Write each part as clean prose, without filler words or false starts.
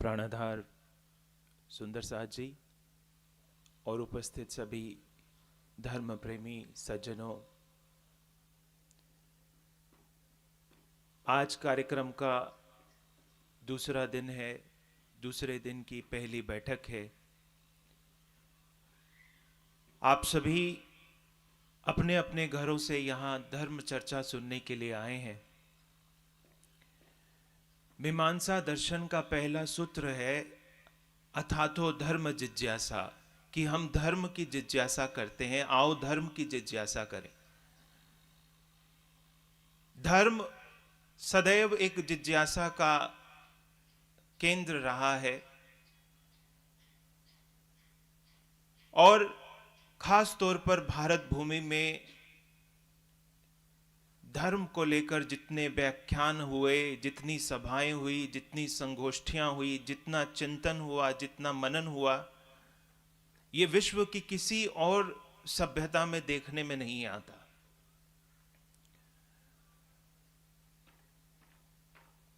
प्राणाधार सुंदर साथ जी और उपस्थित सभी धर्म प्रेमी सज्जनों, आज कार्यक्रम का दूसरा दिन है। दूसरे दिन की पहली बैठक है। आप सभी अपने अपने घरों से यहाँ धर्म चर्चा सुनने के लिए आए हैं। मीमांसा दर्शन का पहला सूत्र है अथातो धर्म जिज्ञासा, कि हम धर्म की जिज्ञासा करते हैं, आओ धर्म की जिज्ञासा करें। धर्म सदैव एक जिज्ञासा का केंद्र रहा है और खास तौर पर भारत भूमि में धर्म को लेकर जितने व्याख्यान हुए, जितनी सभाएं हुई, जितनी संगोष्ठियां हुई, जितना चिंतन हुआ, जितना मनन हुआ, ये विश्व की किसी और सभ्यता में देखने में नहीं आता।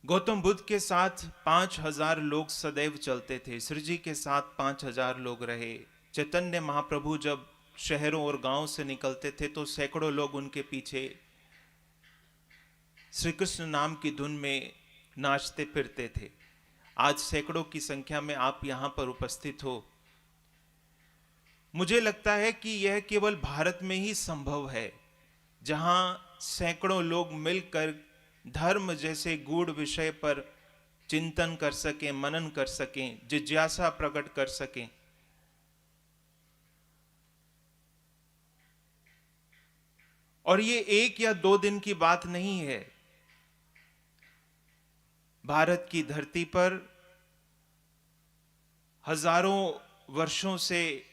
गौतम बुद्ध के साथ 5000 लोग सदैव चलते थे। श्री जी के साथ 5000 लोग रहे। चैतन्य महाप्रभु जब शहरों और गांवों से निकलते थे तो सैकड़ों लोग उनके पीछे श्री कृष्ण नाम की धुन में नाचते फिरते थे। आज सैकड़ों की संख्या में आप यहां पर उपस्थित हो। मुझे लगता है कि यह केवल भारत में ही संभव है, जहां सैकड़ों लोग मिलकर धर्म जैसे गूढ़ विषय पर चिंतन कर सकें, मनन कर सकें, जिज्ञासा प्रकट कर सकें। और ये एक या दो दिन की बात नहीं है। भारत की धरती पर हजारों वर्षों से,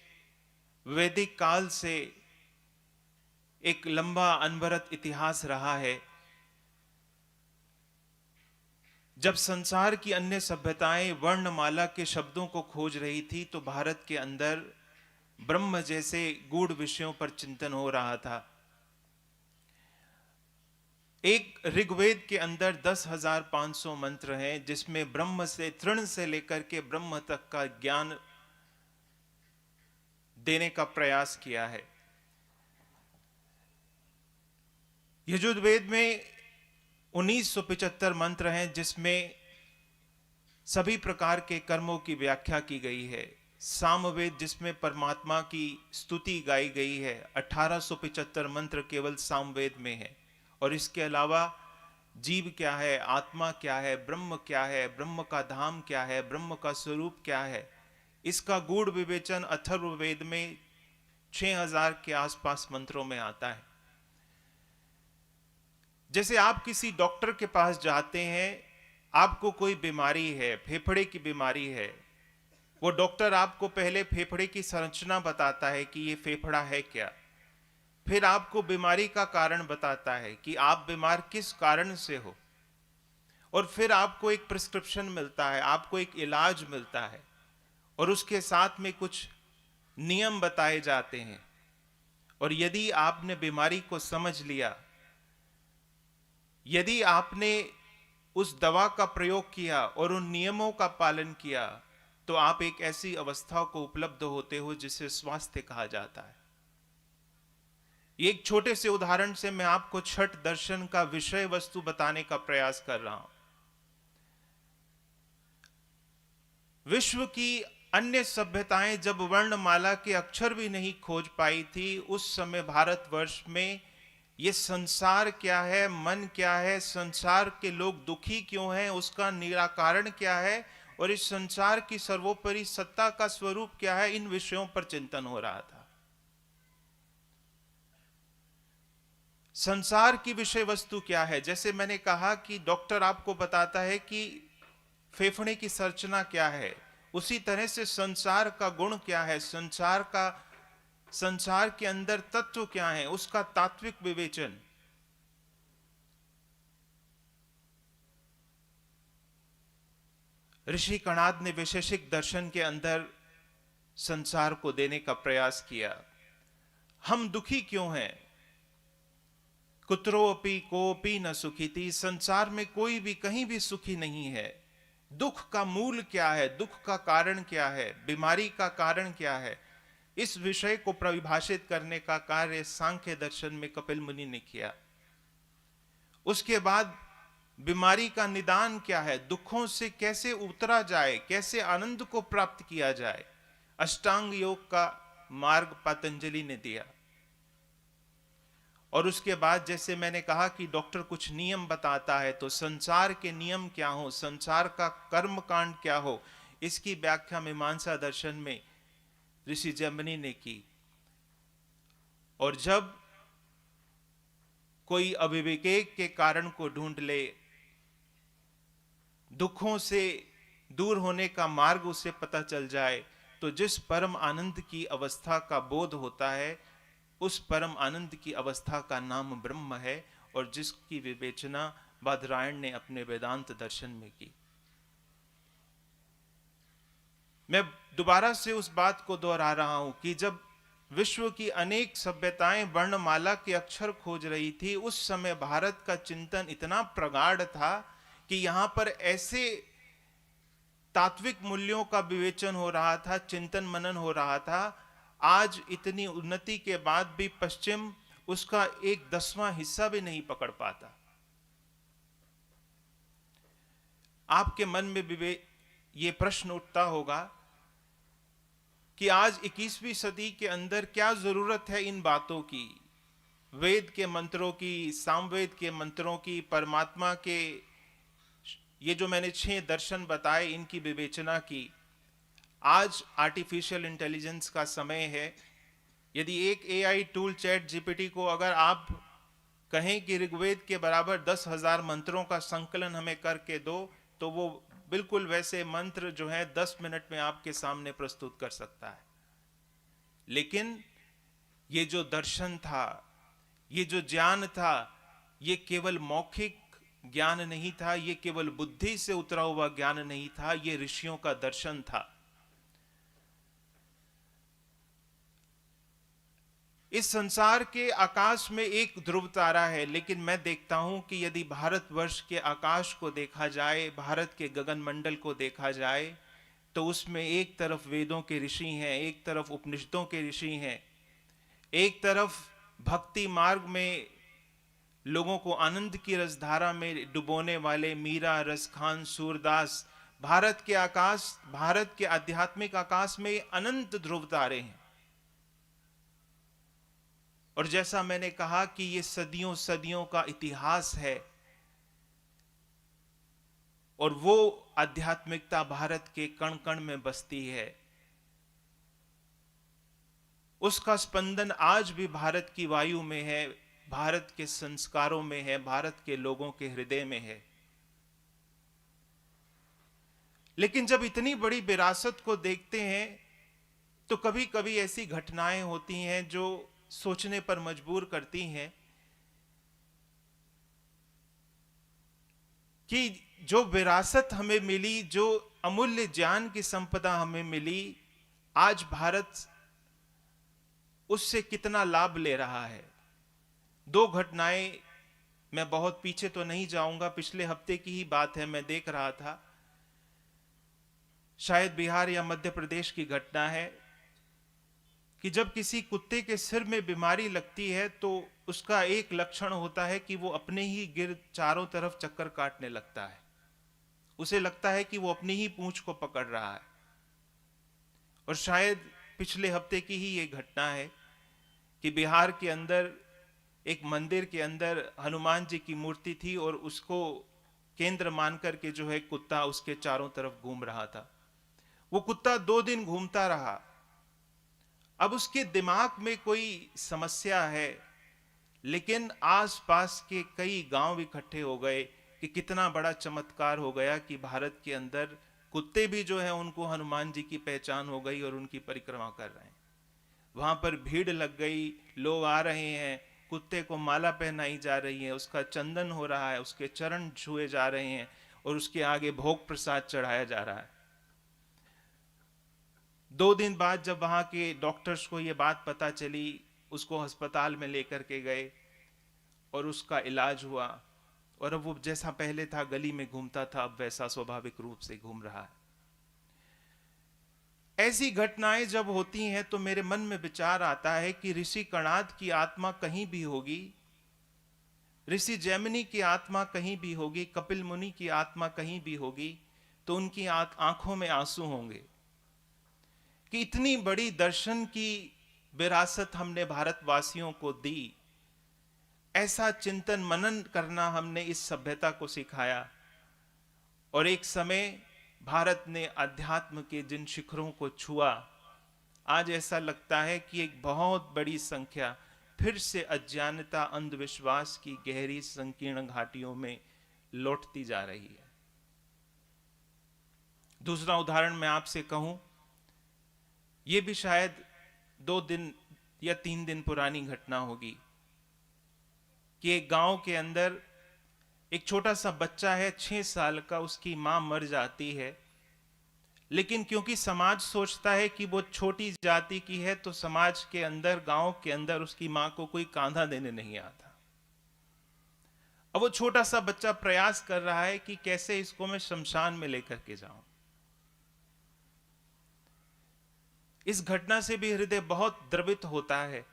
वैदिक काल से एक लंबा अनवरत इतिहास रहा है। जब संसार की अन्य सभ्यताएं वर्णमाला के शब्दों को खोज रही थी तो भारत के अंदर ब्रह्म जैसे गूढ़ विषयों पर चिंतन हो रहा था। एक ऋग्वेद के अंदर 10,500 मंत्र हैं, जिसमें ब्रह्म से, तृण से लेकर के ब्रह्म तक का ज्ञान देने का प्रयास किया है। यजुर्वेद में 1975 मंत्र हैं, जिसमें सभी प्रकार के कर्मों की व्याख्या की गई है। सामवेद, जिसमें परमात्मा की स्तुति गाई गई है, 1875 मंत्र केवल सामवेद में है। और इसके अलावा जीव क्या है, आत्मा क्या है, ब्रह्म क्या है, ब्रह्म का धाम क्या है, ब्रह्म का स्वरूप क्या है, इसका गूढ़ विवेचन अथर्ववेद में 6000 के आसपास मंत्रों में आता है। जैसे आप किसी डॉक्टर के पास जाते हैं, आपको कोई बीमारी है, फेफड़े की बीमारी है, वो डॉक्टर आपको पहले फेफड़े की संरचना बताता है कि ये फेफड़ा है क्या, फिर आपको बीमारी का कारण बताता है कि आप बीमार किस कारण से हो, और फिर आपको एक प्रिस्क्रिप्शन मिलता है, आपको एक इलाज मिलता है, और उसके साथ में कुछ नियम बताए जाते हैं। और यदि आपने बीमारी को समझ लिया, यदि आपने उस दवा का प्रयोग किया और उन नियमों का पालन किया, तो आप एक ऐसी अवस्था को उपलब्ध होते हो जिसे स्वास्थ्य कहा जाता है। एक छोटे से उदाहरण से मैं आपको छठ दर्शन का विषय वस्तु बताने का प्रयास कर रहा हूं। विश्व की अन्य सभ्यताएं जब वर्णमाला के अक्षर भी नहीं खोज पाई थी, उस समय भारतवर्ष में ये संसार क्या है, मन क्या है, संसार के लोग दुखी क्यों हैं, उसका निराकरण क्या है, और इस संसार की सर्वोपरि सत्ता का स्वरूप क्या है, इन विषयों पर चिंतन हो रहा था। संसार की विषय वस्तु क्या है? जैसे मैंने कहा कि डॉक्टर आपको बताता है कि फेफड़े की संरचना क्या है, उसी तरह से संसार का गुण क्या है, संसार के अंदर तत्व क्या है, उसका तात्विक विवेचन। ऋषि कणाद ने वैशेषिक दर्शन के अंदर संसार को देने का प्रयास किया। हम दुखी क्यों हैं? कुत्रोपि कोपि न सुखीति, संसार में कोई भी कहीं भी सुखी नहीं है। दुख का मूल क्या है, दुख का कारण क्या है, बीमारी का कारण क्या है, इस विषय को परिभाषित करने का कार्य सांख्य दर्शन में कपिल मुनि ने किया। उसके बाद बीमारी का निदान क्या है, दुखों से कैसे उतरा जाए, कैसे आनंद को प्राप्त किया जाए, अष्टांग योग का मार्ग पतंजलि ने दिया। और उसके बाद जैसे मैंने कहा कि डॉक्टर कुछ नियम बताता है, तो संसार के नियम क्या हो, संसार का कर्म कांड क्या हो, इसकी व्याख्या मीमांसा दर्शन में ऋषि जैमिनी ने की। और जब कोई अविवेक के कारण को ढूंढ ले, दुखों से दूर होने का मार्ग उसे पता चल जाए, तो जिस परम आनंद की अवस्था का बोध होता है, उस परम आनंद की अवस्था का नाम ब्रह्म है, और जिसकी विवेचना बादरायण ने अपने वेदांत दर्शन में की। मैं दोबारा से उस बात को दोहरा रहा हूं कि जब विश्व की अनेक सभ्यताएं वर्णमाला के अक्षर खोज रही थी, उस समय भारत का चिंतन इतना प्रगाढ़ था कि यहां पर ऐसे तात्विक मूल्यों का विवेचन हो रहा था, चिंतन मनन हो रहा था। आज इतनी उन्नति के बाद भी पश्चिम उसका 1/10वां हिस्सा भी नहीं पकड़ पाता। आपके मन में ये प्रश्न उठता होगा कि आज 21वीं सदी के अंदर क्या जरूरत है इन बातों की, वेद के मंत्रों की, सामवेद के मंत्रों की, परमात्मा के ये जो मैंने 6 दर्शन बताए इनकी विवेचना की। आज आर्टिफिशियल इंटेलिजेंस का समय है। यदि एक एआई टूल चैट जीपीटी को अगर आप कहें कि ऋग्वेद के बराबर 10,000 मंत्रों का संकलन हमें करके दो, तो वो बिल्कुल वैसे मंत्र जो है 10 मिनट में आपके सामने प्रस्तुत कर सकता है। लेकिन ये जो दर्शन था, ये जो ज्ञान था, ये केवल मौखिक ज्ञान नहीं था, ये केवल बुद्धि से उतरा हुआ ज्ञान नहीं था, ये ऋषियों का दर्शन था। इस संसार के आकाश में एक ध्रुव तारा है, लेकिन मैं देखता हूं कि यदि भारतवर्ष के आकाश को देखा जाए, भारत के गगन मंडल को देखा जाए, तो उसमें एक तरफ वेदों के ऋषि हैं, एक तरफ उपनिषदों के ऋषि हैं, एक तरफ भक्ति मार्ग में लोगों को आनंद की रसधारा में डुबोने वाले मीरा, रसखान, सूरदास। भारत के आकाश, भारत के आध्यात्मिक आकाश में अनंत ध्रुव तारे हैं। और जैसा मैंने कहा कि ये सदियों सदियों का इतिहास है, और वो आध्यात्मिकता भारत के कण कण में बसती है। उसका स्पंदन आज भी भारत की वायु में है, भारत के संस्कारों में है, भारत के लोगों के हृदय में है। लेकिन जब इतनी बड़ी विरासत को देखते हैं, तो कभी कभी ऐसी घटनाएं होती हैं जो सोचने पर मजबूर करती हैं कि जो विरासत हमें मिली, जो अमूल्य ज्ञान की संपदा हमें मिली, आज भारत उससे कितना लाभ ले रहा है। 2 घटनाएं, मैं बहुत पीछे तो नहीं जाऊंगा, पिछले हफ्ते की ही बात है। मैं देख रहा था, शायद बिहार या मध्य प्रदेश की घटना है, कि जब किसी कुत्ते के सिर में बीमारी लगती है तो उसका एक लक्षण होता है कि वो अपने ही गिर्द चारों तरफ चक्कर काटने लगता है। उसे लगता है कि वो अपनी ही पूंछ को पकड़ रहा है। और शायद पिछले हफ्ते की ही ये घटना है कि बिहार के अंदर एक मंदिर के अंदर हनुमान जी की मूर्ति थी, और उसको केंद्र मान करके जो है कुत्ता उसके चारों तरफ घूम रहा था। वो कुत्ता 2 दिन घूमता रहा। अब उसके दिमाग में कोई समस्या है, लेकिन आसपास के कई गांव इकट्ठे हो गए कि कितना बड़ा चमत्कार हो गया कि भारत के अंदर कुत्ते भी जो है उनको हनुमान जी की पहचान हो गई और उनकी परिक्रमा कर रहे हैं। वहां पर भीड़ लग गई, लोग आ रहे हैं, कुत्ते को माला पहनाई जा रही है, उसका चंदन हो रहा है, उसके चरण छुए जा रहे हैं, और उसके आगे भोग प्रसाद चढ़ाया जा रहा है। 2 दिन बाद जब वहां के डॉक्टर्स को यह बात पता चली, उसको अस्पताल में लेकर के गए और उसका इलाज हुआ, और अब वो जैसा पहले था गली में घूमता था, अब वैसा स्वाभाविक रूप से घूम रहा है। ऐसी घटनाएं जब होती हैं तो मेरे मन में विचार आता है कि ऋषि कणाद की आत्मा कहीं भी होगी, ऋषि जैमिनी की आत्मा कहीं भी होगी, कपिल मुनि की आत्मा कहीं भी होगी, तो उनकी आंखों में आंसू होंगे कि इतनी बड़ी दर्शन की विरासत हमने भारतवासियों को दी, ऐसा चिंतन मनन करना हमने इस सभ्यता को सिखाया, और एक समय भारत ने अध्यात्म के जिन शिखरों को छुआ, आज ऐसा लगता है कि एक बहुत बड़ी संख्या फिर से अज्ञानता, अंधविश्वास की गहरी संकीर्ण घाटियों में लौटती जा रही है। दूसरा उदाहरण मैं आपसे कहूं, यह भी शायद 2 दिन या 3 दिन पुरानी घटना होगी कि एक गांव के अंदर एक छोटा सा बच्चा है, 6 साल का, उसकी मां मर जाती है, लेकिन क्योंकि समाज सोचता है कि वो छोटी जाति की है, तो समाज के अंदर, गांव के अंदर उसकी मां को कोई कांधा देने नहीं आता। अब वो छोटा सा बच्चा प्रयास कर रहा है कि कैसे इसको मैं शमशान में लेकर के जाऊं। इस घटना से भी हृदय बहुत द्रवित होता है।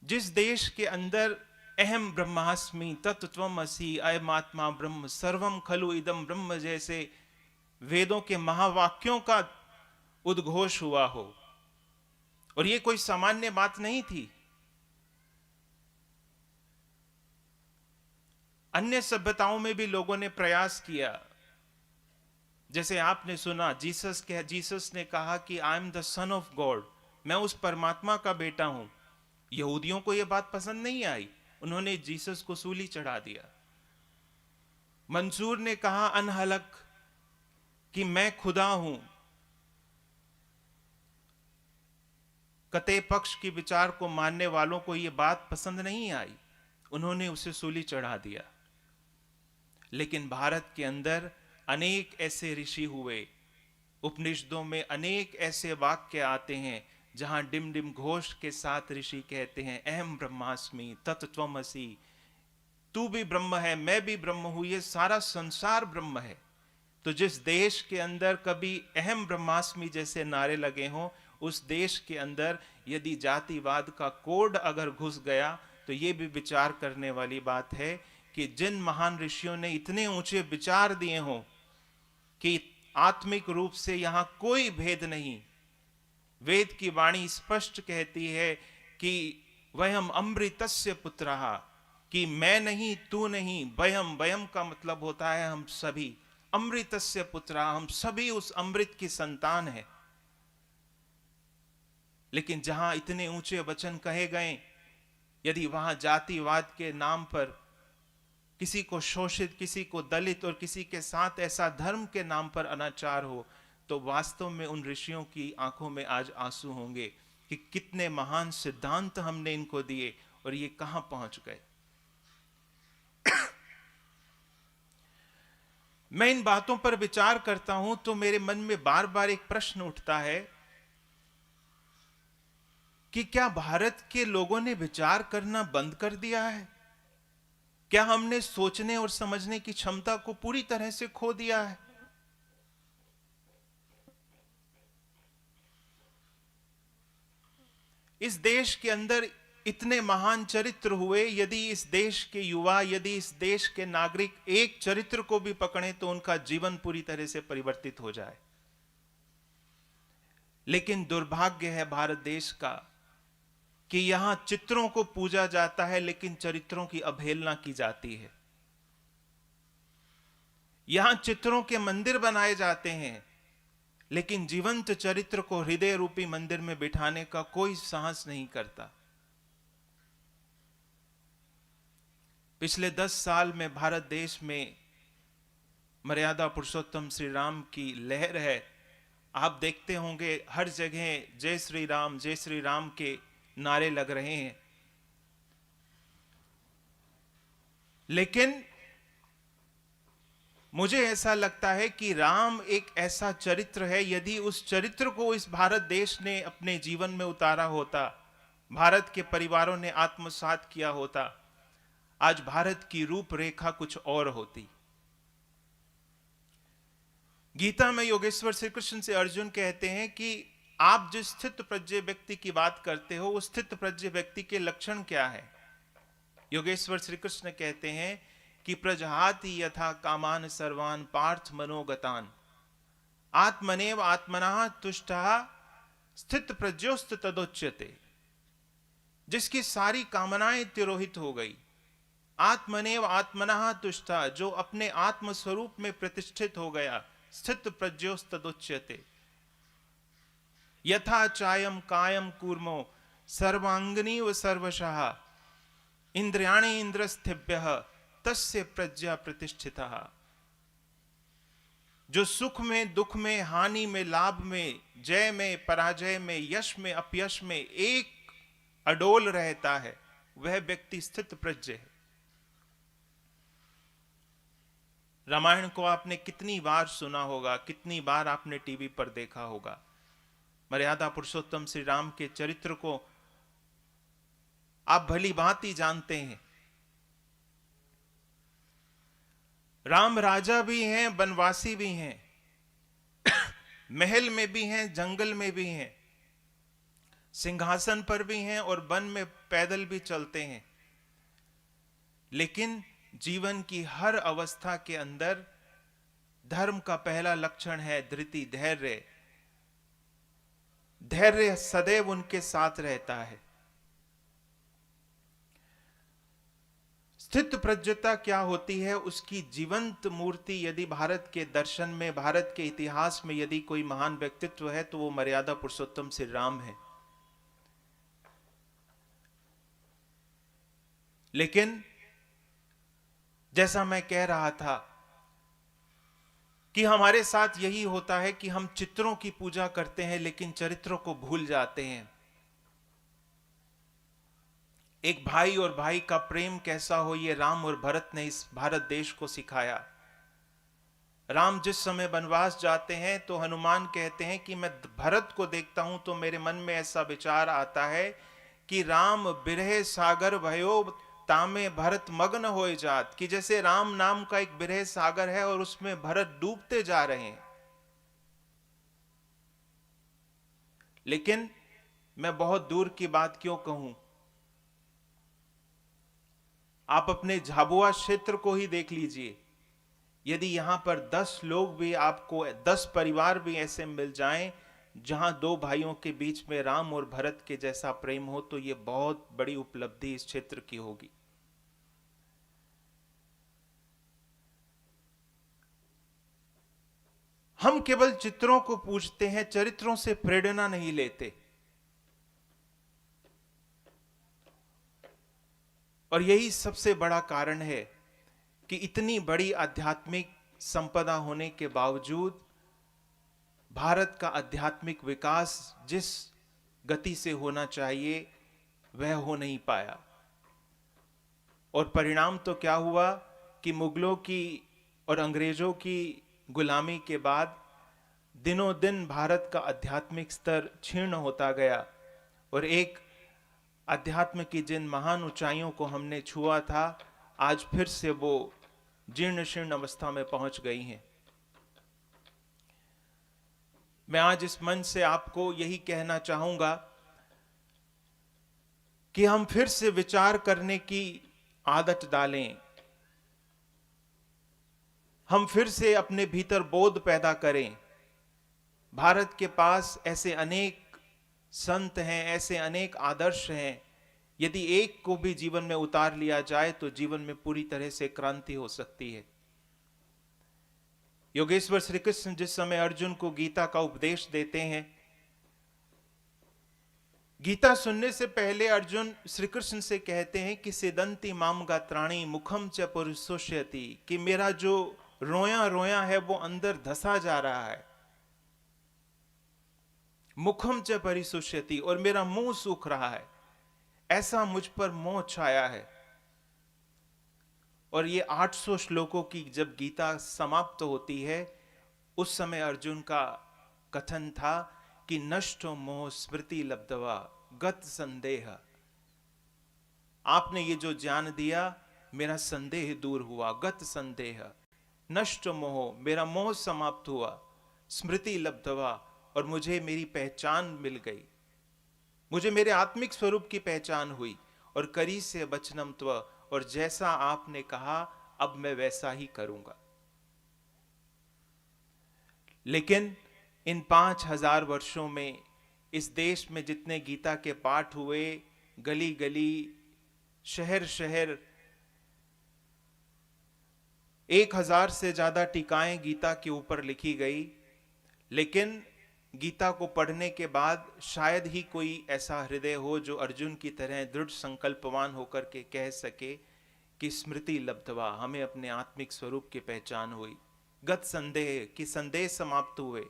जिस देश के अंदर अहम ब्रह्मास्मि तत्त्वमसि अयमात्मा ब्रह्म सर्वम खलु इदम ब्रह्म जैसे वेदों के महावाक्यों का उद्घोष हुआ हो, और यह कोई सामान्य बात नहीं थी। अन्य सभ्यताओं में भी लोगों ने प्रयास किया, जैसे आपने सुना जीसस ने कहा कि I am the son of God, मैं उस परमात्मा का बेटा हूं। यहूदियों को यह बात पसंद नहीं आई, उन्होंने जीसस को सूली चढ़ा दिया। मंसूर ने कहा अनहलक कि मैं खुदा हूं। कते पक्ष की विचार को मानने वालों को यह बात पसंद नहीं आई, उन्होंने उसे सूली चढ़ा दिया। लेकिन भारत के अंदर अनेक ऐसे ऋषि हुए, उपनिषदों में अनेक ऐसे वाक्य आते हैं जहां डिम डिम घोष के साथ ऋषि कहते हैं अहम ब्रह्मास्मि तत्त्वमसि, तू भी ब्रह्म है, मैं भी ब्रह्म हूं, ये सारा संसार ब्रह्म है। तो जिस देश के अंदर कभी अहम ब्रह्मास्मि जैसे नारे लगे हों, उस देश के अंदर यदि जातिवाद का कोड अगर घुस गया, तो ये भी विचार करने वाली बात है कि जिन महान ऋषियों ने इतने ऊंचे विचार दिए हों कि आत्मिक रूप से यहां कोई भेद नहीं, वेद की वाणी स्पष्ट कहती है कि वयम अमृतस्य पुत्रः, कि मैं नहीं तू नहीं, वयम, वयम का मतलब होता है हम सभी, अमृतस्य पुत्रः, हम सभी उस अमृत की संतान है। लेकिन जहां इतने ऊंचे वचन कहे गए, यदि वहां जातिवाद के नाम पर किसी को शोषित, किसी को दलित और किसी के साथ ऐसा धर्म के नाम पर अनाचार हो, तो वास्तव में उन ऋषियों की आंखों में आज आंसू होंगे कि कितने महान सिद्धांत हमने इनको दिए और ये कहां पहुंच गए। मैं इन बातों पर विचार करता हूं तो मेरे मन में बार बार एक प्रश्न उठता है कि क्या भारत के लोगों ने विचार करना बंद कर दिया है? क्या हमने सोचने और समझने की क्षमता को पूरी तरह से खो दिया है? इस देश के अंदर इतने महान चरित्र हुए, यदि इस देश के युवा, यदि इस देश के नागरिक एक चरित्र को भी पकड़े तो उनका जीवन पूरी तरह से परिवर्तित हो जाए। लेकिन दुर्भाग्य है भारत देश का कि यहां चित्रों को पूजा जाता है लेकिन चरित्रों की अवहेलना की जाती है। यहां चित्रों के मंदिर बनाए जाते हैं लेकिन जीवंत चरित्र को हृदय रूपी मंदिर में बिठाने का कोई साहस नहीं करता। पिछले 10 साल में भारत देश में मर्यादा पुरुषोत्तम श्री राम की लहर है। आप देखते होंगे हर जगह जय श्री राम के नारे लग रहे हैं। लेकिन मुझे ऐसा लगता है कि राम एक ऐसा चरित्र है, यदि उस चरित्र को इस भारत देश ने अपने जीवन में उतारा होता, भारत के परिवारों ने आत्मसात किया होता, आज भारत की रूपरेखा कुछ और होती। गीता में योगेश्वर श्री कृष्ण से अर्जुन कहते हैं कि आप जिस स्थित प्रज्ञ व्यक्ति की बात करते हो, उस स्थित प्रज्ञ व्यक्ति के लक्षण क्या है? योगेश्वर श्री कृष्ण कहते हैं कि प्रजहाति यथा कामान सर्वान पार्थ मनोगतान आत्मनेव आत्मनः तुष्टः स्थित प्रज्ञोस्त तदोच्यते। जिसकी सारी कामनाएं तिरोहित हो गई, आत्मनेव आत्मनः तुष्टः, जो अपने आत्म स्वरूप में प्रतिष्ठित हो गया, स्थित प्रज्ञोस्त तदोच्यते। यथा चायम कायम कूर्मो सर्वांगनीव सर्वशः इंद्रियाणि इंद्रस्थिभ्यः तस्य प्रज्ञा प्रतिष्ठितः। जो सुख में, दुख में, हानि में, लाभ में, जय में, पराजय में, यश में, अपयश में एक अडोल रहता है, वह व्यक्ति स्थित प्रज्ञ है। रामायण को आपने कितनी बार सुना होगा, कितनी बार आपने टीवी पर देखा होगा। मर्यादा पुरुषोत्तम श्री राम के चरित्र को आप भली भांति जानते हैं। राम राजा भी हैं, वनवासी भी हैं, महल में भी हैं, जंगल में भी हैं, सिंहासन पर भी हैं और वन में पैदल भी चलते हैं। लेकिन जीवन की हर अवस्था के अंदर धर्म का पहला लक्षण है धृति, धैर्य। धैर्य सदैव उनके साथ रहता है। स्थित प्रज्ञता क्या होती है, उसकी जीवंत मूर्ति यदि भारत के दर्शन में, भारत के इतिहास में यदि कोई महान व्यक्तित्व है तो वो मर्यादा पुरुषोत्तम श्री राम है। लेकिन जैसा मैं कह रहा था कि हमारे साथ यही होता है कि हम चित्रों की पूजा करते हैं लेकिन चरित्रों को भूल जाते हैं। एक भाई और भाई का प्रेम कैसा हो, ये राम और भरत ने इस भारत देश को सिखाया। राम जिस समय वनवास जाते हैं तो हनुमान कहते हैं कि मैं भरत को देखता हूं तो मेरे मन में ऐसा विचार आता है कि राम बिरहे सागर भयो तामे भरत मग्न होए जात, कि जैसे राम नाम का एक बिरह सागर है और उसमें भरत डूबते जा रहे हैं। लेकिन मैं बहुत दूर की बात क्यों कहूं, आप अपने झाबुआ क्षेत्र को ही देख लीजिए। यदि यहां पर 10 लोग भी, आपको 10 परिवार भी ऐसे मिल जाएं जहां दो भाइयों के बीच में राम और भरत के जैसा प्रेम हो, तो यह बहुत बड़ी उपलब्धि इस क्षेत्र की होगी। हम केवल चित्रों को पूजते हैं, चरित्रों से प्रेरणा नहीं लेते। और यही सबसे बड़ा कारण है कि इतनी बड़ी आध्यात्मिक संपदा होने के बावजूद भारत का आध्यात्मिक विकास जिस गति से होना चाहिए वह हो नहीं पाया। और परिणाम तो क्या हुआ कि मुगलों की और अंग्रेजों की गुलामी के बाद दिनों दिन भारत का आध्यात्मिक स्तर क्षीण होता गया और एक अध्यात्म की जिन महान ऊंचाइयों को हमने छुआ था, आज फिर से वो जीर्ण शीर्ण अवस्था में पहुंच गई हैं। मैं आज इस मंच से आपको यही कहना चाहूंगा कि हम फिर से विचार करने की आदत डालें, हम फिर से अपने भीतर बोध पैदा करें। भारत के पास ऐसे अनेक संत हैं, ऐसे अनेक आदर्श हैं, यदि एक को भी जीवन में उतार लिया जाए तो जीवन में पूरी तरह से क्रांति हो सकती है। योगेश्वर श्री कृष्ण जिस समय अर्जुन को गीता का उपदेश देते हैं, गीता सुनने से पहले अर्जुन श्री कृष्ण से कहते हैं कि सिदंती माम गात्राणी मुखम च पुरुषोष्यति, कि मेरा जो रोया रोया है वो अंदर धसा जा रहा है। मुखम च परिशुष्यति, और मेरा मुंह सूख रहा है, ऐसा मुझ पर मोह छाया है। और ये 800 श्लोकों की जब गीता समाप्त होती है, उस समय अर्जुन का कथन था कि नष्टो मोह स्मृति लब्धवा गत संदेह। आपने ये जो ज्ञान दिया मेरा संदेह दूर हुआ, गत संदेह नष्ट मोह, मेरा मोह समाप्त हुआ, स्मृति लब्धवा, और मुझे मेरी पहचान मिल गई, मुझे मेरे आत्मिक स्वरूप की पहचान हुई। और करी से वचनम त्व, और जैसा आपने कहा अब मैं वैसा ही करूंगा। लेकिन इन 5000 वर्षों में इस देश में जितने गीता के पाठ हुए, गली गली, शहर शहर, 1000 से ज्यादा टीकाएं गीता के ऊपर लिखी गई, लेकिन गीता को पढ़ने के बाद शायद ही कोई ऐसा हृदय हो जो अर्जुन की तरह दृढ़ संकल्पवान होकर के कह सके कि स्मृति लब्धवा, हमें अपने आत्मिक स्वरूप की पहचान हुई, गत संदेह की संदेह समाप्त हुए।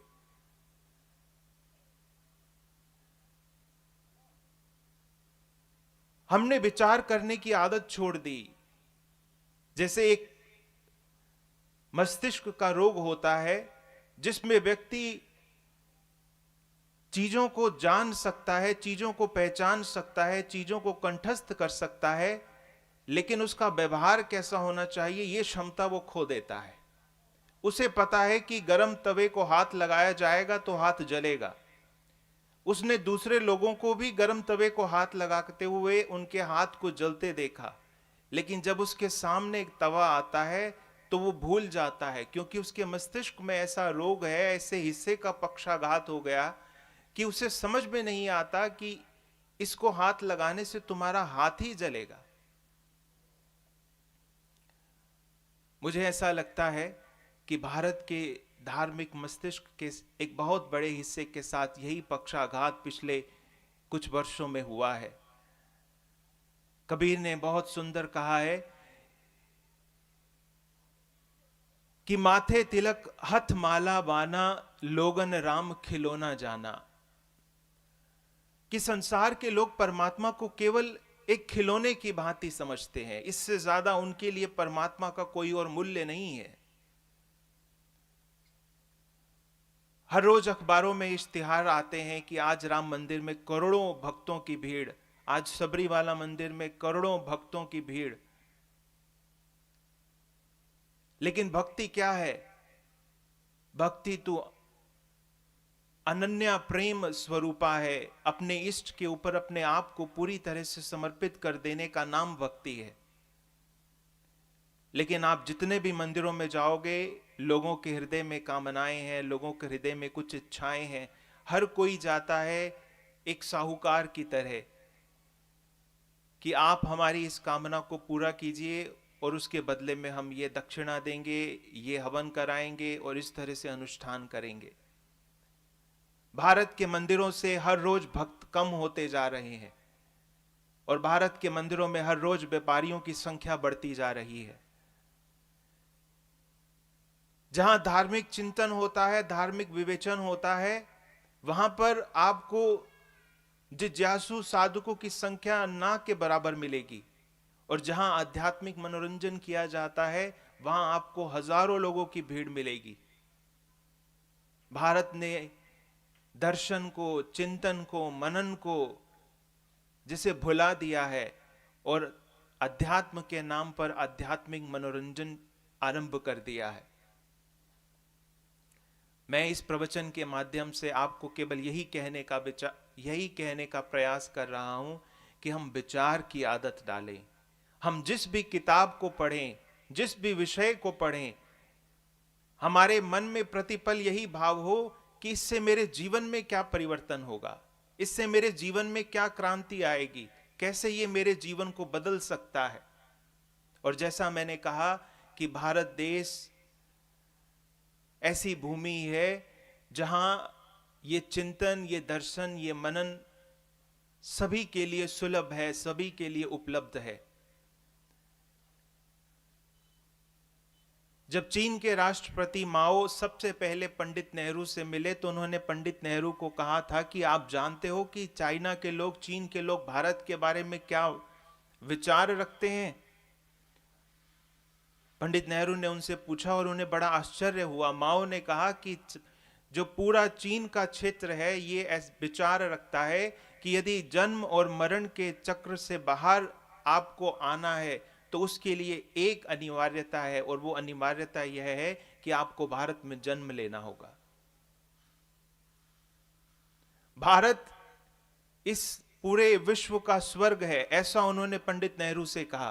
हमने विचार करने की आदत छोड़ दी। जैसे एक मस्तिष्क का रोग होता है जिसमें व्यक्ति चीजों को जान सकता है, चीजों को पहचान सकता है, चीजों को कंठस्थ कर सकता है, लेकिन उसका व्यवहार कैसा होना चाहिए यह क्षमता वो खो देता है। उसे पता है कि गर्म तवे को हाथ लगाया जाएगा तो हाथ जलेगा। उसने दूसरे लोगों को भी गर्म तवे को हाथ लगाते हुए उनके हाथ को जलते देखा, लेकिन जब उसके सामने एक तवा आता है तो वो भूल जाता है, क्योंकि उसके मस्तिष्क में ऐसा रोग है, ऐसे हिस्से का पक्षाघात हो गया कि उसे समझ में नहीं आता कि इसको हाथ लगाने से तुम्हारा हाथ ही जलेगा। मुझे ऐसा लगता है कि भारत के धार्मिक मस्तिष्क के एक बहुत बड़े हिस्से के साथ यही पक्षाघात पिछले कुछ वर्षों में हुआ है। कबीर ने बहुत सुंदर कहा है कि माथे तिलक हथ माला बाना, लोगन राम खिलौना जाना। कि संसार के लोग परमात्मा को केवल एक खिलौने की भांति समझते हैं, इससे ज्यादा उनके लिए परमात्मा का कोई और मूल्य नहीं है। हर रोज अखबारों में इश्तिहार आते हैं कि आज राम मंदिर में करोड़ों भक्तों की भीड़, आज सबरीवाला मंदिर में करोड़ों भक्तों की भीड़। लेकिन भक्ति क्या है? भक्ति तो अनन्या प्रेम स्वरूपा है। अपने इष्ट के ऊपर अपने आप को पूरी तरह से समर्पित कर देने का नाम भक्ति है। लेकिन आप जितने भी मंदिरों में जाओगे, लोगों के हृदय में कामनाएं हैं, लोगों के हृदय में कुछ इच्छाएं हैं। हर कोई जाता है एक साहूकार की तरह कि आप हमारी इस कामना को पूरा कीजिए और उसके बदले में हम ये दक्षिणा देंगे, ये हवन कराएंगे और इस तरह से अनुष्ठान करेंगे। भारत के मंदिरों से हर रोज भक्त कम होते जा रहे हैं और भारत के मंदिरों में हर रोज व्यापारियों की संख्या बढ़ती जा रही है। जहां धार्मिक चिंतन होता है, धार्मिक विवेचन होता है, वहां पर आपको जिज्ञासु साधकों की संख्या ना के बराबर मिलेगी। और जहां आध्यात्मिक मनोरंजन किया जाता है, वहां आपको हजारों लोगों की भीड़ मिलेगी। भारत ने दर्शन को, चिंतन को, मनन को जिसे भुला दिया है और अध्यात्म के नाम पर आध्यात्मिक मनोरंजन आरंभ कर दिया है। मैं इस प्रवचन के माध्यम से आपको केवल यही कहने का प्रयास कर रहा हूं कि हम विचार की आदत डालें। हम जिस भी किताब को पढ़ें, जिस भी विषय को पढ़ें, हमारे मन में प्रतिपल यही भाव हो कि इससे मेरे जीवन में क्या परिवर्तन होगा, इससे मेरे जीवन में क्या क्रांति आएगी, कैसे ये मेरे जीवन को बदल सकता है। और जैसा मैंने कहा कि भारत देश ऐसी भूमि है जहां ये चिंतन, ये दर्शन, ये मनन सभी के लिए सुलभ है, सभी के लिए उपलब्ध है। जब चीन के राष्ट्रपति माओ सबसे पहले पंडित नेहरू से मिले तो उन्होंने पंडित नेहरू को कहा था कि आप जानते हो कि चाइना के लोग, चीन के लोग भारत के बारे में क्या विचार रखते हैं। पंडित नेहरू ने उनसे पूछा और उन्हें बड़ा आश्चर्य हुआ। माओ ने कहा कि जो पूरा चीन का क्षेत्र है ये ऐसा विचार रखता है कि यदि जन्म और मरण के चक्र से बाहर आपको आना है तो उसके लिए एक अनिवार्यता है, और वो अनिवार्यता यह है कि आपको भारत में जन्म लेना होगा। भारत इस पूरे विश्व का स्वर्ग है, ऐसा उन्होंने पंडित नेहरू से कहा।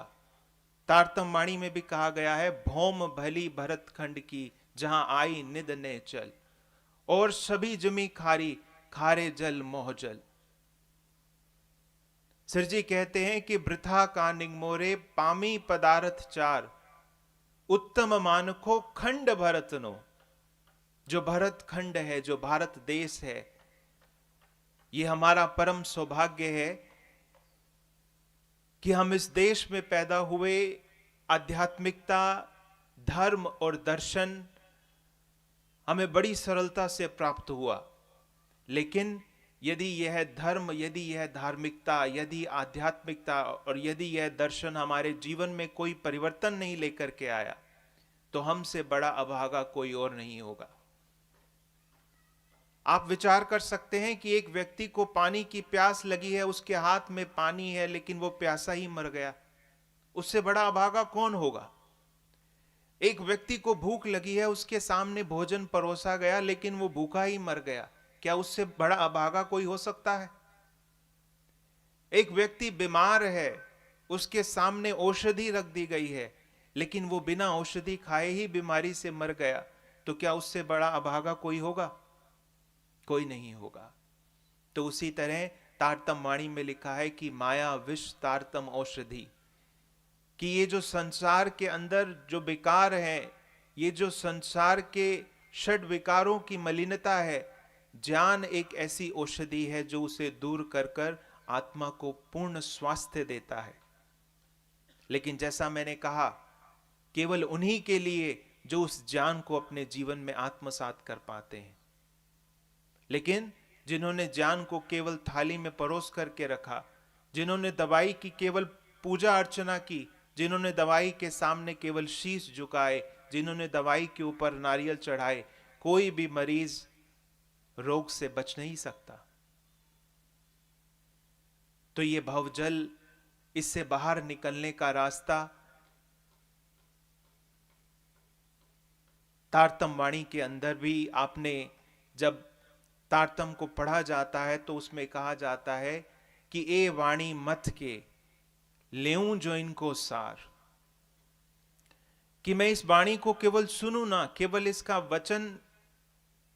तारतम वाणी में भी कहा गया है, भौम भली भरत खंड की, जहां आई निद ने चल, और सभी जमी खारी, खारे जल मोह जल। सिर जी कहते हैं कि वृथा का निगमोरे, पामी पदार्थ चार, उत्तम मानखो खंड भरतनो। जो भरत खंड है, जो भारत देश है, ये हमारा परम सौभाग्य है कि हम इस देश में पैदा हुए। आध्यात्मिकता, धर्म और दर्शन हमें बड़ी सरलता से प्राप्त हुआ, लेकिन यदि यह धर्म, यदि यह धार्मिकता, यदि आध्यात्मिकता और यदि यह दर्शन हमारे जीवन में कोई परिवर्तन नहीं लेकर के आया, तो हमसे बड़ा अभागा कोई और नहीं होगा। आप विचार कर सकते हैं कि एक व्यक्ति को पानी की प्यास लगी है, उसके हाथ में पानी है, लेकिन वो प्यासा ही मर गया, उससे बड़ा अभागा कौन होगा? एक व्यक्ति को भूख लगी है, उसके सामने भोजन परोसा गया, लेकिन वो भूखा ही मर गया, क्या उससे बड़ा अभागा कोई हो सकता है? एक व्यक्ति बीमार है, उसके सामने औषधि रख दी गई है, लेकिन वो बिना औषधि खाए ही बीमारी से मर गया, तो क्या उससे बड़ा अभागा कोई होगा? कोई नहीं होगा। तो उसी तरह तारतम वाणी में लिखा है कि माया विष तारतम औषधि, कि ये जो संसार के अंदर जो विकार है, ये जो संसार के षड विकारों की मलिनता है, ज्ञान एक ऐसी औषधि है जो उसे दूर कर कर आत्मा को पूर्ण स्वास्थ्य देता है। लेकिन जैसा मैंने कहा, केवल उन्हीं के लिए जो उस ज्ञान को अपने जीवन में आत्मसात कर पाते हैं। लेकिन जिन्होंने ज्ञान को केवल थाली में परोस करके रखा, जिन्होंने दवाई की केवल पूजा अर्चना की, जिन्होंने दवाई के सामने केवल शीश झुकाए, जिन्होंने दवाई के ऊपर नारियल चढ़ाए, कोई भी मरीज रोग से बच नहीं सकता। तो ये भवजल, इससे बाहर निकलने का रास्ता तारतम वाणी के अंदर भी, आपने जब तारतम को पढ़ा जाता है तो उसमें कहा जाता है कि ए वाणी मत के लेऊं जो इनको सार, कि मैं इस वाणी को केवल सुनूं ना, केवल इसका वचन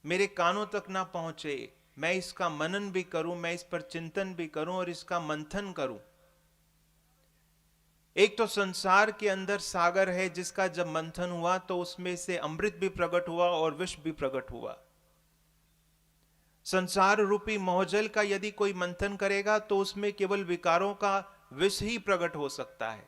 मेरे कानों तक ना पहुंचे, मैं इसका मनन भी करूं, मैं इस पर चिंतन भी करूं और इसका मंथन करूं। एक तो संसार के अंदर सागर है, जिसका जब मंथन हुआ तो उसमें से अमृत भी प्रकट हुआ और विष भी प्रकट हुआ। संसार रूपी मोहजल का यदि कोई मंथन करेगा तो उसमें केवल विकारों का विष ही प्रकट हो सकता है।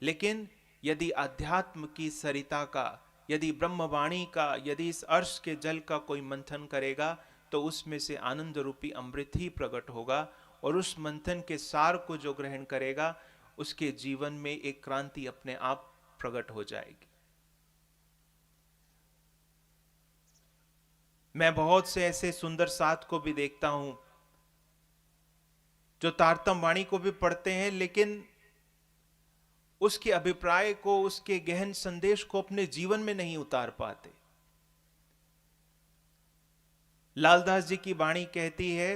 लेकिन यदि अध्यात्म की सरिता का, यदि ब्रह्मवाणी का, यदि इस अर्श के जल का कोई मंथन करेगा तो उसमें से आनंद रूपी अमृत ही प्रकट होगा, और उस मंथन के सार को जो ग्रहण करेगा उसके जीवन में एक क्रांति अपने आप प्रकट हो जाएगी। मैं बहुत से ऐसे सुंदर साथ को भी देखता हूं जो तारतम वाणी को भी पढ़ते हैं, लेकिन उसके अभिप्राय को, उसके गहन संदेश को अपने जीवन में नहीं उतार पाते। लालदास जी की वाणी कहती है,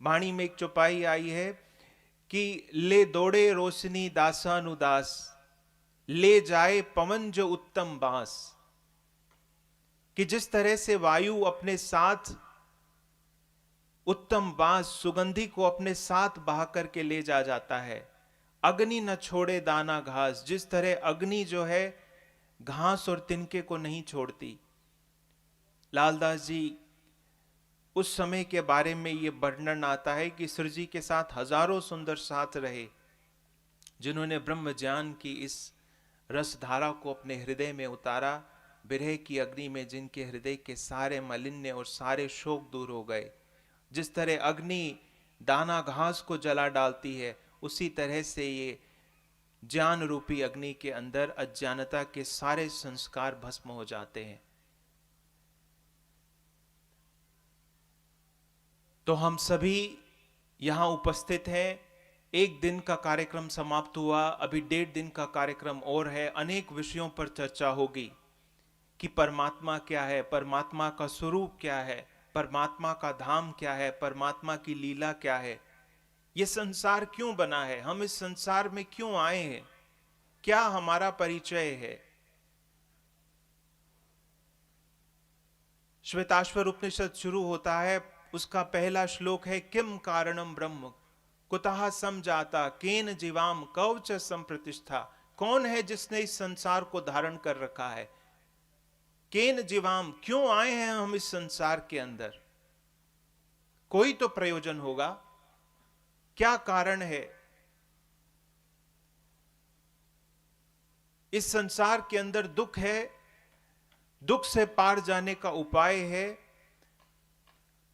वाणी में एक चौपाई आई है कि ले दौड़े रोशनी दासानुदास, ले जाए पवन जो उत्तम बांस, कि जिस तरह से वायु अपने साथ उत्तम बांस, सुगंधी को अपने साथ बहा करके ले जाता है, अग्नि न छोड़े दाना घास, जिस तरह अग्नि जो है घास और तिनके को नहीं छोड़ती। लालदास जी उस समय के बारे में ये वर्णन आता है कि सिर जी के साथ हजारों सुंदर साथ रहे, जिन्होंने ब्रह्म ज्ञान की इस रसधारा को अपने हृदय में उतारा। विरह की अग्नि में जिनके हृदय के सारे मालिन्य और सारे शोक दूर हो गए। जिस तरह अग्नि दाना घास को जला डालती है, उसी तरह से ये ज्ञान रूपी अग्नि के अंदर अज्ञानता के सारे संस्कार भस्म हो जाते हैं। तो हम सभी यहां उपस्थित हैं, एक दिन का कार्यक्रम समाप्त हुआ, अभी 1.5 दिन का कार्यक्रम और है। अनेक विषयों पर चर्चा होगी कि परमात्मा क्या है, परमात्मा का स्वरूप क्या है, परमात्मा का धाम क्या है, परमात्मा की लीला क्या है, ये संसार क्यों बना है, हम इस संसार में क्यों आए हैं, क्या हमारा परिचय है। श्वेताश्वर उपनिषद शुरू होता है, उसका पहला श्लोक है किम कारणम ब्रह्म कुतः समजाता केन जीवाम कवच संप्रतिष्ठा। कौन है जिसने इस संसार को धारण कर रखा है, केन जीवाम, क्यों आए हैं हम इस संसार के अंदर, कोई तो प्रयोजन होगा, क्या कारण है। इस संसार के अंदर दुख है, दुख से पार जाने का उपाय है,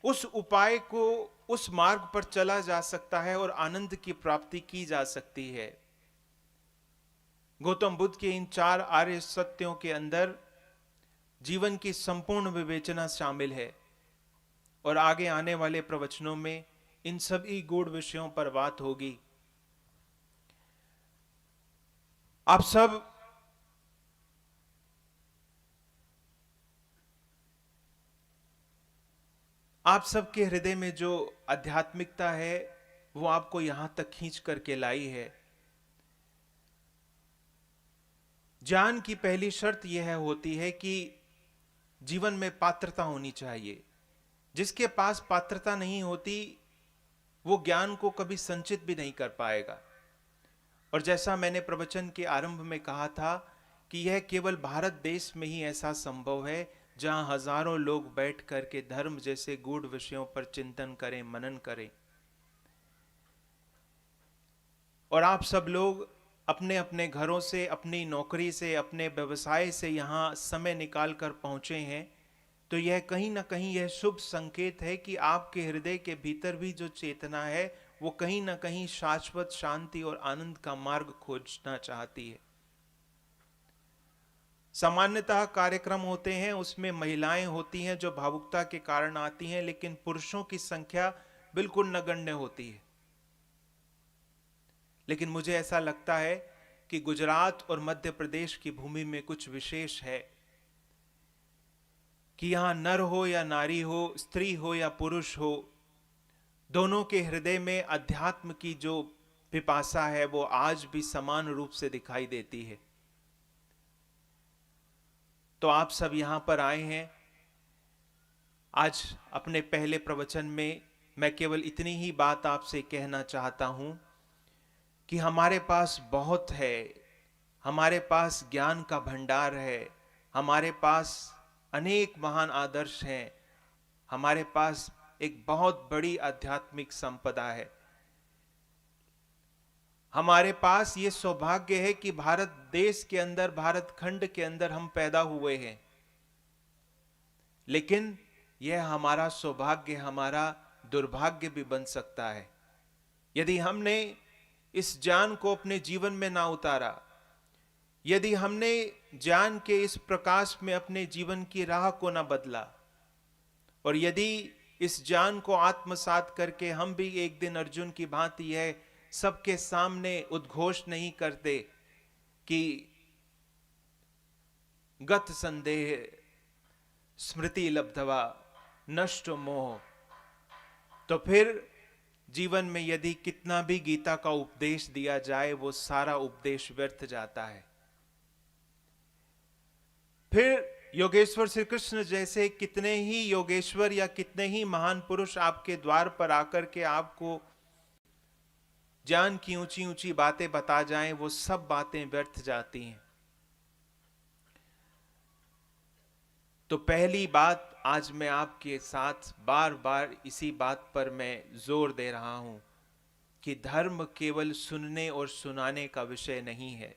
उस उपाय को, उस मार्ग पर चला जा सकता है और आनंद की प्राप्ति की जा सकती है। गौतम बुद्ध के इन 4 आर्य सत्यों के अंदर जीवन की संपूर्ण विवेचना शामिल है और आगे आने वाले प्रवचनों में इन सभी गूढ़ विषयों पर बात होगी। आप सबके हृदय में जो आध्यात्मिकता है वो आपको यहां तक खींच करके लाई है। ज्ञान की पहली शर्त यह होती है कि जीवन में पात्रता होनी चाहिए। जिसके पास पात्रता नहीं होती वो ज्ञान को कभी संचित भी नहीं कर पाएगा। और जैसा मैंने प्रवचन के आरंभ में कहा था कि यह केवल भारत देश में ही ऐसा संभव है जहां हजारों लोग बैठ करके धर्म जैसे गूढ़ विषयों पर चिंतन करें, मनन करें। और आप सब लोग अपने अपने घरों से, अपनी नौकरी से, अपने व्यवसाय से यहां समय निकाल कर पहुंचे हैं, तो यह कहीं ना कहीं यह शुभ संकेत है कि आपके हृदय के भीतर भी जो चेतना है वो कहीं ना कहीं शाश्वत शांति और आनंद का मार्ग खोजना चाहती है। सामान्यतः कार्यक्रम होते हैं, उसमें महिलाएं होती हैं जो भावुकता के कारण आती हैं, लेकिन पुरुषों की संख्या बिल्कुल नगण्य होती है। लेकिन मुझे ऐसा लगता है कि गुजरात और मध्य प्रदेश की भूमि में कुछ विशेष है कि यहां नर हो या नारी हो, स्त्री हो या पुरुष हो, दोनों के हृदय में अध्यात्म की जो पिपासा है वो आज भी समान रूप से दिखाई देती है। तो आप सब यहां पर आए हैं। आज अपने पहले प्रवचन में मैं केवल इतनी ही बात आपसे कहना चाहता हूं कि हमारे पास बहुत है, हमारे पास ज्ञान का भंडार है, हमारे पास अनेक महान आदर्श हैं, हमारे पास एक बहुत बड़ी आध्यात्मिक संपदा है। हमारे पास ये सौभाग्य है कि भारत देश के अंदर, भारत खंड के अंदर हम पैदा हुए हैं। लेकिन यह हमारा सौभाग्य, हमारा दुर्भाग्य भी बन सकता है यदि हमने इस ज्ञान को अपने जीवन में ना उतारा, यदि हमने ज्ञान के इस प्रकाश में अपने जीवन की राह को ना बदला, और यदि इस ज्ञान को आत्मसात करके हम भी एक दिन अर्जुन की भांति है सबके सामने उद्घोष नहीं करते कि गत संदेह स्मृति लब्धवा नष्ट मोह, तो फिर जीवन में यदि कितना भी गीता का उपदेश दिया जाए वो सारा उपदेश व्यर्थ जाता है। फिर योगेश्वर श्री कृष्ण जैसे कितने ही योगेश्वर या कितने ही महान पुरुष आपके द्वार पर आकर के आपको ज्ञान की ऊंची ऊंची बातें बता जाएं, वो सब बातें व्यर्थ जाती हैं। तो पहली बात आज मैं आपके साथ बार बार इसी बात पर मैं जोर दे रहा हूं कि धर्म केवल सुनने और सुनाने का विषय नहीं है।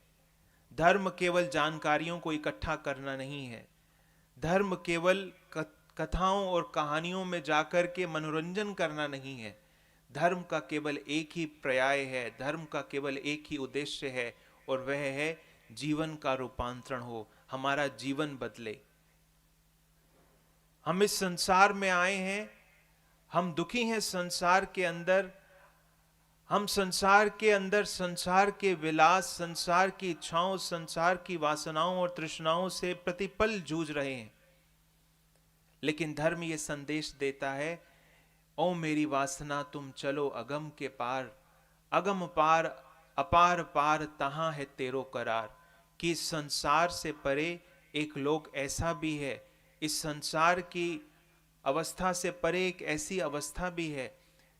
धर्म केवल जानकारियों को इकट्ठा करना नहीं है। धर्म केवल कथाओं और कहानियों में जाकर के मनोरंजन करना नहीं है। धर्म का केवल एक ही पर्याय है, धर्म का केवल एक ही उद्देश्य है, और वह है जीवन का रूपांतरण हो, हमारा जीवन बदले। हम इस संसार में आए हैं, हम दुखी हैं संसार के अंदर, हम संसार के अंदर संसार के विलास, संसार की इच्छाओं, संसार की वासनाओं और तृष्णाओं से प्रतिपल जूझ रहे हैं। लेकिन धर्म ये संदेश देता है, ओ मेरी वासना तुम चलो अगम के पार, अगम पार अपार पार तहां है तेरो करार। कि इस संसार से परे एक लोक ऐसा भी है, इस संसार की अवस्था से परे एक ऐसी अवस्था भी है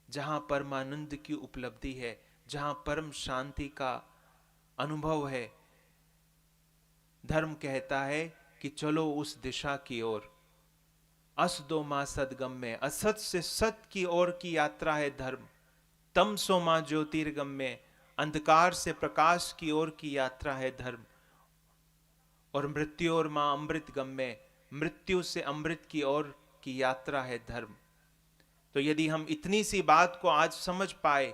जहां परमानंद की उपलब्धि है, जहां परम शांति का अनुभव है। धर्म कहता है कि चलो उस दिशा की ओर। असदो मां सदगम में, असत से सत की ओर की यात्रा है धर्म। तमसो मां ज्योतिर्गम में, अंधकार से प्रकाश की ओर की यात्रा है धर्म। और मृत्यु और मां अमृत गम में, मृत्यु से अमृत की ओर की यात्रा है धर्म। तो यदि हम इतनी सी बात को आज समझ पाए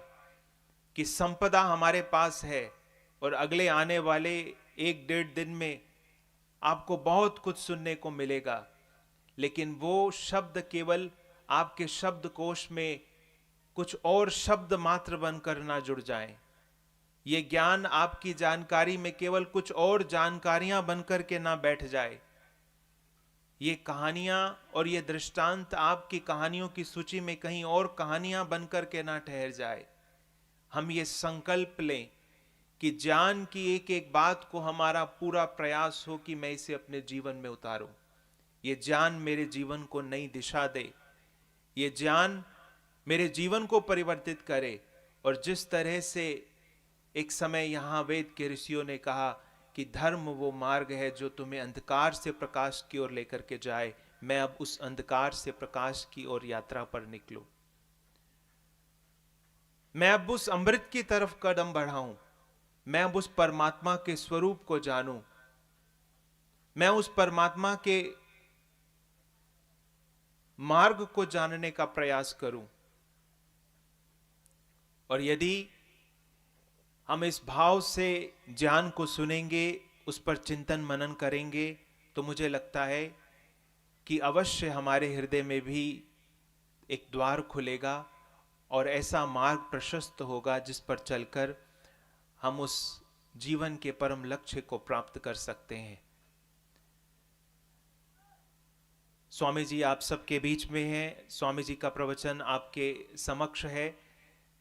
कि संपदा हमारे पास है और अगले आने वाले 1-1.5 दिन में आपको बहुत कुछ सुनने को मिलेगा, लेकिन वो शब्द केवल आपके शब्दकोश में कुछ और शब्द मात्र बनकर ना जुड़ जाएं। ये ज्ञान आपकी जानकारी में केवल कुछ और जानकारियां बनकर के ना बैठ जाए। ये कहानियां और ये दृष्टांत आपकी कहानियों की सूची में कहीं और कहानियां बनकर के ना ठहर जाए। हम ये संकल्प लें कि ज्ञान की एक एक बात को हमारा पूरा प्रयास हो कि मैं इसे अपने जीवन में उतारूं। ये ज्ञान मेरे जीवन को नई दिशा दे, ये ज्ञान मेरे जीवन को परिवर्तित करे। और जिस तरह से एक समय यहां वेद के ऋषियों ने कहा कि धर्म वो मार्ग है जो तुम्हें अंधकार से प्रकाश की ओर लेकर के जाए, मैं अब उस अंधकार से प्रकाश की ओर यात्रा पर निकलूं। मैं अब उस अमृत की तरफ कदम बढ़ाऊं। मैं अब उस परमात्मा के स्वरूप को जानूं। मैं उस परमात्मा के मार्ग को जानने का प्रयास करूं। और यदि हम इस भाव से ज्ञान को सुनेंगे, उस पर चिंतन मनन करेंगे, तो मुझे लगता है कि अवश्य हमारे हृदय में भी एक द्वार खुलेगा और ऐसा मार्ग प्रशस्त होगा जिस पर चलकर हम उस जीवन के परम लक्ष्य को प्राप्त कर सकते हैं। स्वामी जी आप सबके बीच में हैं, स्वामी जी का प्रवचन आपके समक्ष है,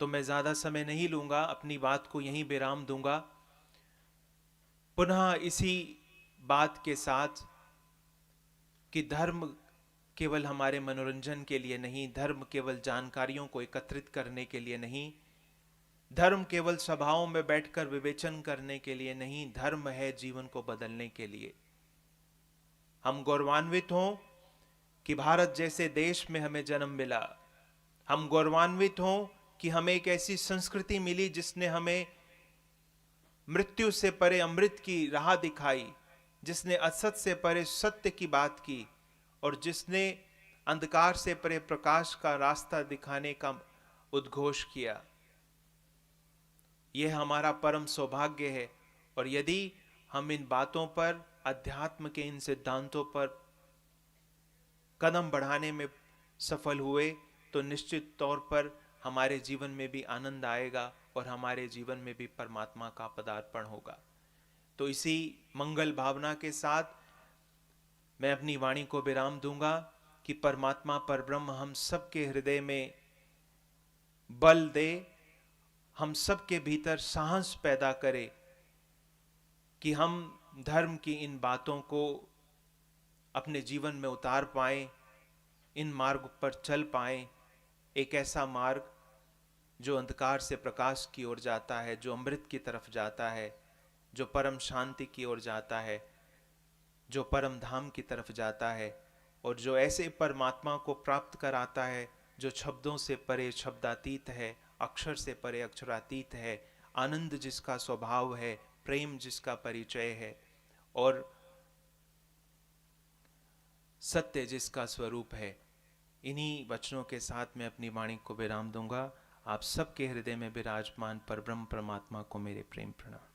तो मैं ज्यादा समय नहीं लूंगा, अपनी बात को यहीं विराम दूंगा। पुनः इसी बात के साथ कि धर्म केवल हमारे मनोरंजन के लिए नहीं, धर्म केवल जानकारियों को एकत्रित करने के लिए नहीं, धर्म केवल सभाओं में बैठकर विवेचन करने के लिए नहीं, धर्म है जीवन को बदलने के लिए। हम गौरवान्वित हों कि भारत जैसे देश में हमें जन्म मिला। हम गौरवान्वित हों कि हमें एक ऐसी संस्कृति मिली जिसने हमें मृत्यु से परे अमृत की राह दिखाई, जिसने असत से परे सत्य की बात की और जिसने अंधकार से परे प्रकाश का रास्ता दिखाने का उद्घोष किया। यह हमारा परम सौभाग्य है। और यदि हम इन बातों पर, अध्यात्म के इन सिद्धांतों पर कदम बढ़ाने में सफल हुए, तो निश्चित तौर पर हमारे जीवन में भी आनंद आएगा और हमारे जीवन में भी परमात्मा का पदार्पण होगा। तो इसी मंगल भावना के साथ मैं अपनी वाणी को विराम दूंगा कि परमात्मा परब्रह्म हम सबके हृदय में बल दे, हम सबके भीतर साहस पैदा करे कि हम धर्म की इन बातों को अपने जीवन में उतार पाएं, इन मार्ग पर चल पाएं। एक ऐसा मार्ग जो अंधकार से प्रकाश की ओर जाता है, जो अमृत की तरफ जाता है, जो परम शांति की ओर जाता है, जो परम धाम की तरफ जाता है, और जो ऐसे परमात्मा को प्राप्त कराता है जो शब्दों से परे शब्दातीत है, अक्षर से परे अक्षरातीत है, आनंद जिसका स्वभाव है, प्रेम जिसका परिचय है और सत्य जिसका स्वरूप है। इन्हीं वचनों के साथ मैं अपनी वाणी को विराम दूंगा। आप सबके हृदय में विराजमान परब्रह्म परमात्मा को मेरे प्रेम प्रणाम।